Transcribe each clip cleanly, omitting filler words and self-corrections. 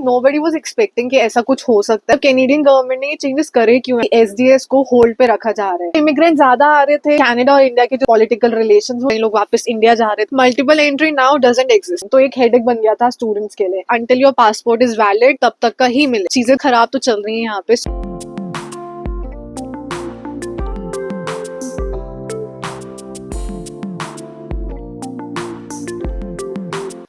Nobody was expecting कि ऐसा कुछ हो सकता है। कैनेडियन गवर्नमेंट ने ये चेंजेस करे क्यों है? एसडीएस को होल्ड पे रखा जा रहा है। इमिग्रेंट ज्यादा आ रहे थे, कनाडा और इंडिया के जो पॉलिटिकल रिलेशंस, वो लोग वापस इंडिया जा रहे थे। Multiple entry now doesn't exist, तो एक हेडेक बन गया था स्टूडेंट्स के लिए। Until your passport is valid तब तक का ही मिले। चीजें खराब तो चल रही है यहाँ पे।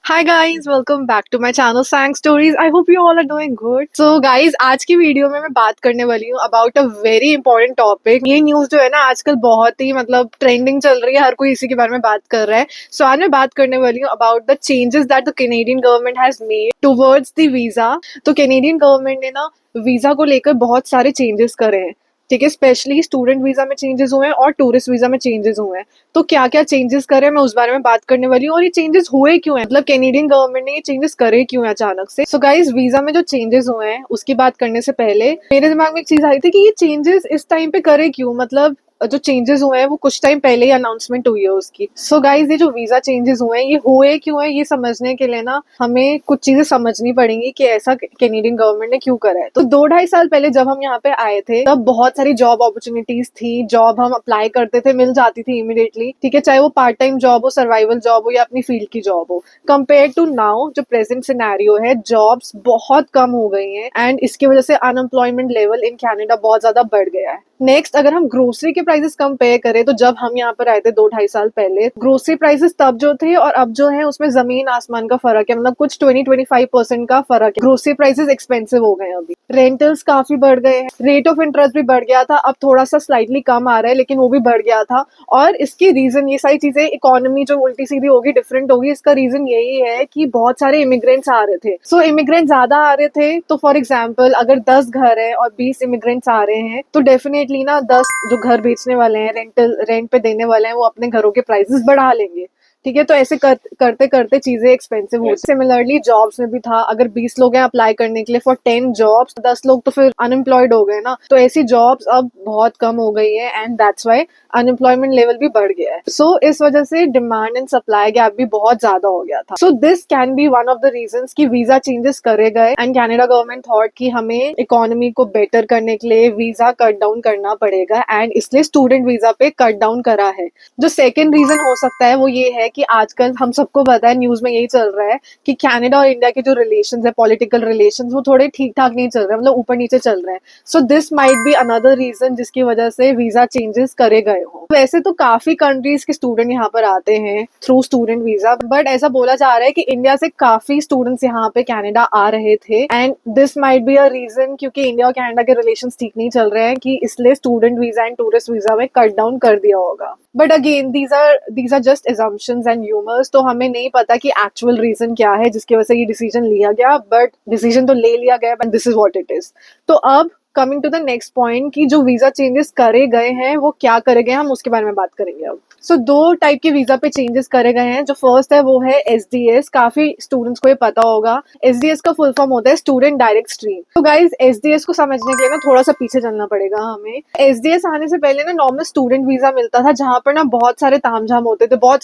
Hi guys, welcome back to my channel Sang Stories. I hope you all are doing good. So guys, आज की वीडियो में मैं बात करने वाली हूँ about a very important topic. ये न्यूज़ जो है ना आजकल बहुत ही ट्रेंडिंग चल रही है, हर कोई इसी के बारे में बात कर रहा है. So आज मैं बात करने वाली हूँ about the changes that the Canadian government has made towards the visa. तो Canadian government ने ना वीजा को लेकर बहुत सारे चेंजेस करे हैं. ठीक है, स्पेशली स्टूडेंट वीजा में चेंजेस हुए हैं और टूरिस्ट वीजा में चेंजेस हुए हैं. तो क्या क्या चेंजेस करे मैं उस बारे में बात करने वाली हूँ. और ये चेंजेस हुए क्यों हैं, कैनेडियन गवर्नमेंट ने ये चेंजेस करे क्यों हैं अचानक से. सो गाइस, वीजा में जो चेंजेस हुए हैं उसकी बात करने से पहले मेरे दिमाग में एक चीज आई थी कि ये चेंजेस इस टाइम पे करे क्यों. जो चेंजेस हुए हैं वो कुछ टाइम पहले ही अनाउंसमेंट हुई है उसकी. सो गाइस, ये जो वीजा चेंजेस हुए हैं ये हुए क्यों है, ये समझने के लिए ना हमें कुछ चीजें समझनी पड़ेंगी कि ऐसा कैनेडियन गवर्नमेंट ने क्यों करा है. तो 2-2.5 साल पहले जब हम यहाँ पे आए थे तब बहुत सारी जॉब अपॉर्चुनिटीज थी. जॉब हम अप्लाई करते थे, मिल जाती थी इमीडिएटली. ठीक है, चाहे वो पार्ट टाइम जॉब हो, सर्वाइवल जॉब हो या अपनी फील्ड की जॉब हो. कंपेयर टू नाउ जो प्रेजेंट सिनेरियो है, जॉब्स बहुत कम हो गई हैं एंड इसकी वजह से अनएम्प्लॉयमेंट लेवल इन कनाडा बहुत ज्यादा बढ़ गया है. नेक्स्ट, अगर हम ग्रोसरी के प्राइसेस कंपेयर करें तो जब हम यहाँ पर आए थे 2-2.5 साल पहले, ग्रोसरी प्राइसेस तब जो थे और अब जो है उसमें जमीन आसमान का फर्क है. कुछ 20-25% का फर्क है. ग्रोसरी प्राइसेस एक्सपेंसिव हो गए हैं. अभी रेंटल्स काफी बढ़ गए हैं. रेट ऑफ इंटरेस्ट भी बढ़ गया था, अब थोड़ा सा स्लाइटली कम आ रहा है लेकिन वो भी बढ़ गया था. और इसकी रीजन ये सारी चीजें, इकोनॉमी जो उल्टी सीधी होगी, डिफरेंट होगी, इसका रीजन यही है कि बहुत सारे इमिग्रेंट्स आ रहे थे. सो इमिग्रेंट ज्यादा आ रहे थे तो फॉर एग्जाम्पल अगर 10 घर है और 20 इमिग्रेंट्स आ रहे हैं तो डेफिनेटली ना 10 जो घर बेचने वाले हैं, रेंट पे देने वाले हैं, वो अपने घरों के प्राइसेस बढ़ा लेंगे. ठीक है, तो ऐसे करते करते चीजें एक्सपेंसिव हो. सिमिलरली जॉब्स में भी था, अगर 20 लोग हैं अप्लाई करने के लिए फॉर 10 जॉब्स, 10 लोग तो फिर अनएम्प्लॉयड हो गए ना. तो ऐसी जॉब्स अब बहुत कम हो गई है and that's why unemployment level भी बढ़ गया है. सो इस वजह से डिमांड एंड सप्लाई गैप भी बहुत ज्यादा हो गया था. So this can be one of the reasons कि वीजा चेंजेस करे गए एंड कनाडा गवर्नमेंट थॉट कि हमें इकोनॉमी को बेटर करने के लिए वीजा कट डाउन करना पड़ेगा एंड इसलिए स्टूडेंट वीजा पे कट डाउन करा है. जो सेकेंड रीजन हो सकता है वो ये है कि आजकल हम सबको पता है, न्यूज में यही चल रहा है कि कनाडा और इंडिया के जो रिलेशंस है, पॉलिटिकल रिलेशंस, वो थोड़े ठीक ठाक नहीं चल रहे, ऊपर नीचे चल रहे हैं. So this might be another reason जिसकी वजह से वीजा चेंजेस करे गए हो. वैसे तो काफी कंट्रीज के स्टूडेंट यहाँ पर आते हैं थ्रू स्टूडेंट वीजा, बट ऐसा बोला जा रहा है कि इंडिया से काफी स्टूडेंट्स यहाँ पे कनाडा आ रहे थे and this might be a reason क्योंकि इंडिया और कनाडा के रिलेशंस ठीक नहीं चल रहे हैं कि इसलिए student visa and tourist visa में कट डाउन कर दिया होगा. But again these are just assumptions and humours, तो हमें नहीं पता कि एक्चुअल रीजन क्या है जिसकी वजह से ये डिसीजन लिया गया. बट डिसीजन तो ले लिया गया and this is what it is. तो अब coming to the next point कि जो वीजा चेंजेस करे गए हैं वो क्या करे गए, हम उसके बारे में बात करेंगे अब. सो 2 टाइप के वीजा पे चेंजेस करे गए हैं. जो फर्स्ट है वो है एसडीएस. काफी स्टूडेंट्स को ये पता होगा. एसडीएस का फुल फॉर्म होता है स्टूडेंट डायरेक्ट स्ट्रीम. तो गाइज, एसडीएस को समझने के लिए ना थोड़ा सा पीछे चलना पड़ेगा हमें. एसडीएस आने से पहले ना नॉर्मल स्टूडेंट वीजा मिलता था जहां पर ना बहुत सारे तामझाम होते थे, बहुत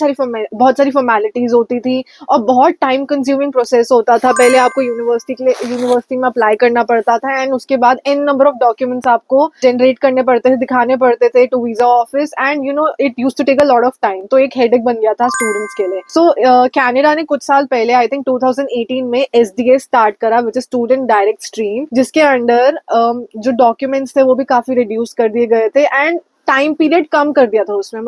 सारी फॉर्मेलिटीज होती थी और बहुत टाइम कंज्यूमिंग प्रोसेस होता था. पहले आपको यूनिवर्सिटी में अप्लाई करना पड़ता था एंड उसके बाद एन नंबर ऑफ डॉक्यूमेंट्स आपको जनरेट करने पड़ते थे, दिखाने पड़ते थे to visa office and it use to take a lot of time. तो एक हेडेक बन गया था स्टूडेंट्स के लिए. सो कनाडा ने कुछ साल पहले, आई थिंक 2018 में, एसडीएस स्टार्ट करा which is student direct stream, जिसके अंडर जो डॉक्यूमेंट्स थे वो भी काफी रिड्यूस कर दिए गए थे एंड टाइम पीरियड कम कर दिया था उसमें.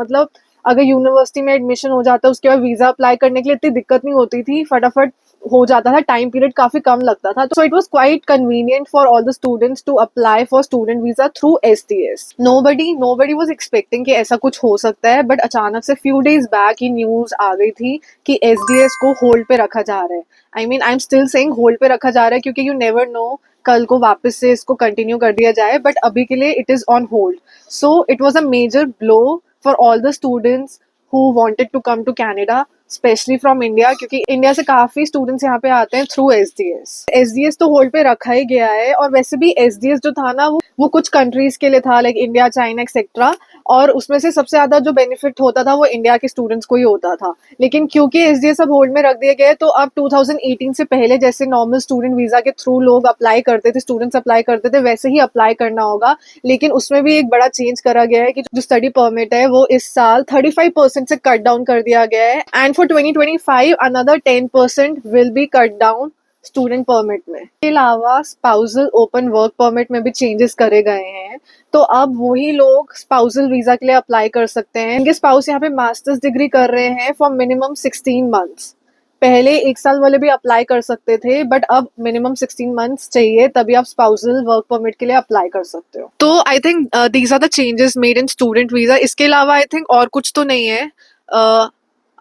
अगर यूनिवर्सिटी में एडमिशन हो जाता उसके बाद वीजा अप्लाई करने के लिए इतनी दिक्कत नहीं होती थी, फटाफट हो जाता था, टाइम पीरियड काफी कम लगता था. So it was quite convenient for all the students to apply for student visa through SDS. Nobody was expecting कि ऐसा कुछ हो सकता है, बट अचानक से फ्यू डेज बैक ही न्यूज आ गई थी कि एसडीएस को होल्ड पे रखा जा रहा है. I am still saying hold पे रखा जा रहा है क्योंकि यू नेवर नो कल को वापस से इसको कंटिन्यू कर दिया जाए, बट अभी के लिए it is on hold. So it was a major blow for all the students who wanted to come to Canada, specially from India, क्योंकि इंडिया से काफी स्टूडेंट्स यहाँ पे आते हैं थ्रू एसडीएस. एसडीएस तो होल्ड पे रखा ही गया है और वैसे भी एसडीएस जो था ना वो कुछ कंट्रीज के लिए था, लाइक इंडिया, चाइना एक्सेट्रा. और उसमें से सबसे ज़्यादा जो बेनिफिट होता था वो इंडिया के स्टूडेंट्स को ही होता था। लेकिन क्योंकि एसडीए सब होल्ड में रख दिए गए, तो अब 2018 से पहले जैसे नॉर्मल स्टूडेंट वीज़ा के थ्रू लोग अप्लाई करते थे, स्टूडेंट्स अप्लाई करते थे, वैसे ही अप्लाई करना होगा। लेकिन उसमें भी एक बड़ा चेंज करा गया है कि जो स्टडी परमिट है वो इस साल 35% से कट डाउन कर दिया गया है, and for 2025 another 10% will be cut down student permit में। इसके अलावा स्पाउसल ओपन वर्क परमिट में भी चेंजेस करे गए हैं। तो अब वही लोग स्पाउसल वीजा के लिए अप्लाई कर सकते हैं। इनके स्पाउस यहाँ पे मास्टर्स डिग्री कर रहे हैं फॉर मिनिमम 16 मंथ्स। पहले 1 साल वाले भी अप्लाई कर सकते थे, बट अब मिनिमम 16 मंथ्स चाहिए, तभी आप स्पाउसल वर्क परमिट के लिए अप्लाई कर सकते हो। तो I think these are the changes made in student visa. इसके अलावा आई थिंक और कुछ तो नहीं है।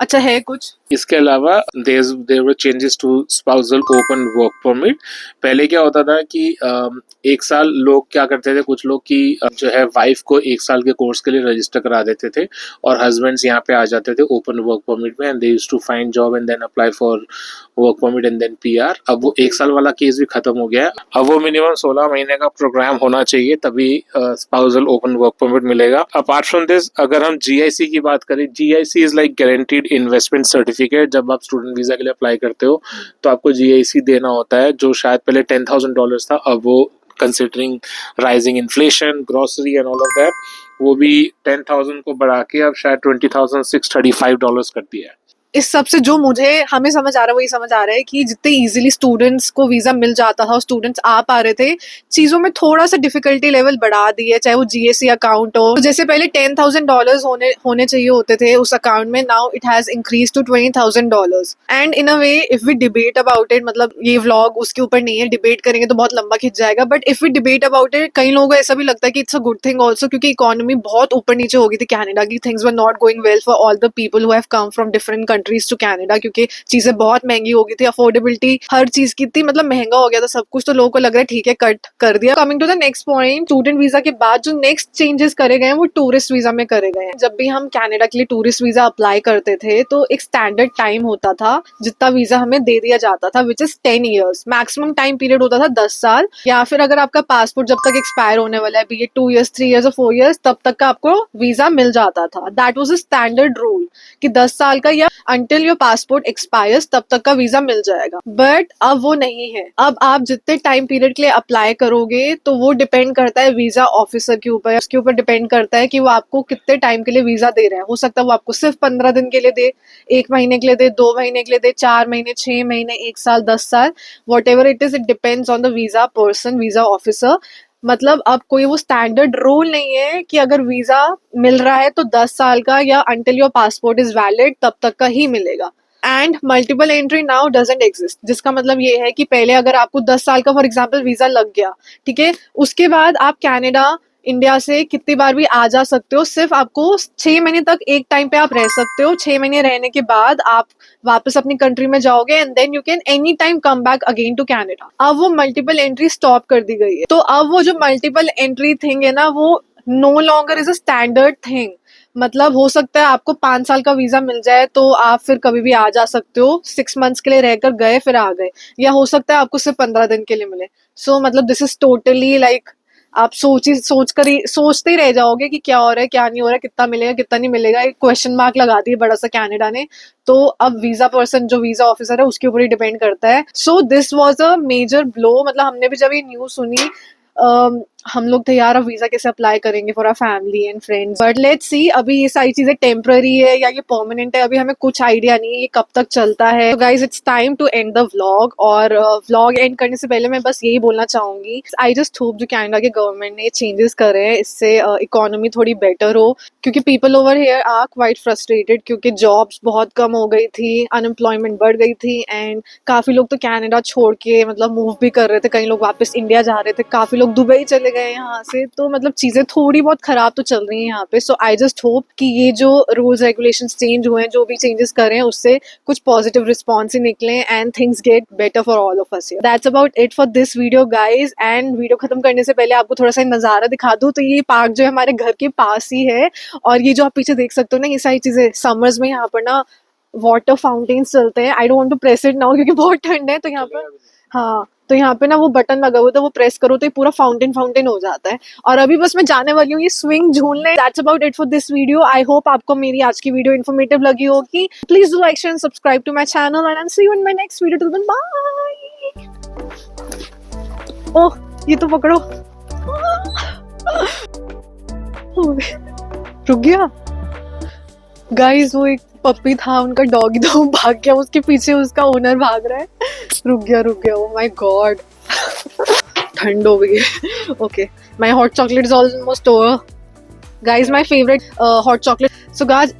अच्छा है कुछ इसके अलावा there were changes to spousal open work permit. पहले क्या होता था कि 1 साल लोग क्या करते थे, कुछ लोग की जो है वाइफ को 1 साल के कोर्स के लिए रजिस्टर करा देते थे और हस्बैंड्स यहाँ पे आ जाते थे ओपन वर्क परमिट में, and they used to find job and then apply for work permit and then PR. अब वो 1 साल वाला केस भी खत्म हो गया है। अब वो मिनिमम 16 महीने का प्रोग्राम होना चाहिए, तभी स्पाउसल ओपन वर्क परमिट मिलेगा। अपार्ट फ्रॉम दिस, अगर हम जीआईसी की बात करें, GIC is like guaranteed investment certificate. जब आप स्टूडेंट वीजा के लिए अप्लाई करते हो तो आपको जीआईसी देना होता है, जो शायद पहले $10,000 था, अब वो considering rising inflation, grocery and all of that, वो भी 10,000 को बढ़ा के अब शायद $20,635 कर दिया है। इस सब से जो मुझे हमें समझ आ रहा है वही समझ आ रहा है कि जितने इजीली स्टूडेंट्स को वीजा मिल जाता था और स्टूडेंट्स आ पा रहे थे, चीजों में थोड़ा सा डिफिकल्टी लेवल बढ़ा दी है, चाहे वो जीएससी अकाउंट हो। तो जैसे पहले $10,000 होने चाहिए होते थे उस अकाउंट में, now it has increase to $20,000। And in a way if we debate about it, मतलब ये व्लॉग उसके ऊपर नहीं है, डिबेट करेंगे तो बहुत लंबा खिंच जाएगा, but if we debate about it, कई लोगों को ऐसा भी लगता है कि it's a good thing also, क्योंकि इकोनॉमी बहुत ऊपर नीचे हो गई थी कनाडा की। Things were not going well for all the people who have come from different countries to Canada, क्योंकि चीजें बहुत महंगी हो गई थी, अफोर्डेबिलिटी हर चीज की इतनी मतलब महंगा हो गया था सब कुछ, तो लोगों को लग रहा है ठीक है कट कर दिया। Coming to the next point, student visa के बाद जो नेक्स्ट चेंजेस करे गए हैं वो टूरिस्ट वीजा में करे गए हैं। जब भी हम कनाडा के लिए टूरिस्ट वीजा अप्लाई करते थे तो एक स्टैंडर्ड टाइम होता था जितना वीजा हमें दे दिया जाता था, which is 10 years. Maximum time period होता था 10 साल, या फिर अगर आपका पासपोर्ट जब तक एक्सपायर होने वाला है, बी ए 2 ईयर्स 3 ईयर्स और 4 ईयर्स, तब तक का आपको वीजा मिल जाता था। That was a standard rule कि 10 साल का या अंटिल योर पासपोर्ट एक्सपायर्स तब तक का वीजा मिल जाएगा। बट अब वो नहीं है। अब आप जितने टाइम पीरियड के लिए अप्लाई करोगे तो वो डिपेंड करता है वीजा ऑफिसर के ऊपर। उसके ऊपर डिपेंड करता है कि वो आपको कितने टाइम के लिए वीजा दे रहे हैं। हो सकता है वो आपको सिर्फ 15 दिन के लिए दे, 1 महीने के लिए दे, 2 महीने के लिए दे, 4 महीने, 6 महीने, 1 साल, 10 साल, what ever it is, it depends on the visa person, visa officer. मतलब अब कोई वो स्टैंडर्ड रूल नहीं है कि अगर वीजा मिल रहा है तो 10 साल का या until your passport is valid तब तक का ही मिलेगा। And multiple entry now doesn't exist, जिसका मतलब ये है कि पहले अगर आपको 10 साल का फॉर एग्जाम्पल वीजा लग गया, ठीक है, उसके बाद आप कनाडा इंडिया से कितनी बार भी आ जा सकते हो। सिर्फ आपको 6 महीने तक एक टाइम पे आप रह सकते हो। 6 महीने रहने के बाद आप वापस अपनी कंट्री में जाओगे and then you can any time come back again to Canada. अब वो मल्टीपल एंट्री स्टॉप कर दी गई है। तो अब वो जो मल्टीपल एंट्री थिंग है ना, वो no longer is a standard thing. मतलब हो सकता है आपको 5 साल का वीजा मिल जाए तो आप फिर कभी भी आ जा सकते हो, 6 मंथ्स के लिए रहकर गए फिर आ गए, या हो सकता है आपको सिर्फ 15 दिन के लिए मिले। सो मतलब दिस इज टोटली लाइक आप सोचते ही रह जाओगे कि क्या हो रहा है क्या नहीं हो रहा है, कितना मिलेगा कितना नहीं मिलेगा। एक क्वेश्चन मार्क लगा दिया बड़ा सा कनाडा ने। तो अब वीजा पर्सन जो वीजा ऑफिसर है उसके ऊपर ही डिपेंड करता है। So this was a major blow. मतलब हमने भी जब ये न्यूज सुनी, हम लोग थे यार अब वीजा कैसे अप्लाई करेंगे for our family and friends. But let's see, अभी ये सारी चीजें टेम्पररी है या ये परमानेंट है, अभी हमें कुछ आइडिया नहीं है ये कब तक चलता है। Guys it's time to end the vlog. और व्लॉग एंड करने से पहले मैं बस यही बोलना चाहूंगी, आई जस्ट होप जो कनाडा के गवर्नमेंट ने चेंजेस करे हैं इससे इकोनॉमी थोड़ी बेटर हो, क्योंकि people over here are quite frustrated, क्योंकि जॉब्स बहुत कम हो गई थी, अनएम्प्लॉयमेंट बढ़ गई थी, एंड काफी लोग तो कनाडा छोड़ के मतलब मूव भी कर रहे थे, कई लोग वापस इंडिया जा रहे थे, काफी लोग दुबई चले गए यहाँ से। तो मतलब चीजें थोड़ी बहुत खराब तो चल रही हैं यहाँ पे। सो आई जस्ट होप कि ये जो रूल्स रेगुलेशंस चेंज हुए हैं, जो भी चेंजेस कर रहे हैं, उससे कुछ पॉजिटिव रिस्पॉन्स ही निकले and things get better for all of us. That's about it for this video guys. And video खत्म करने से पहले आपको थोड़ा सा नजारा दिखा दूं, तो ये पार्क जो है हमारे घर के पास ही है, और ये जो आप पीछे देख सकते हो ना, ये सारी चीजें समर्स में यहाँ पर ना वाटर फाउंटेन्स चलते हैं। I don't want to press it now क्योंकि बहुत ठंड है, तो यहाँ पर हाँ तो यहाँ पे ना वो बटन लगा हुआ था, वो प्रेस करो तो ये पूरा फाउंटेन फाउंटेन हो जाता है। और अभी बस मैं जाने वाली हूँ ये स्विंग झूलने। That's about it for this video. I hope आपको मेरी आज की वीडियो इन्फॉर्मेटिव लगी होगी। Please do like share and subscribe to my channel and see you in my next video. Till then bye. Oh ये तो पकड़ो। रुक गया गाइस, वो एक पप्पी था, उनका डॉगी था, वो भाग गया, उसके पीछे उसका ओनर भाग रहा है। रुक गया। Oh my God. ठंड हो गई है। Okay, my hot chocolate is almost over guys. My favourite hot chocolate. So guys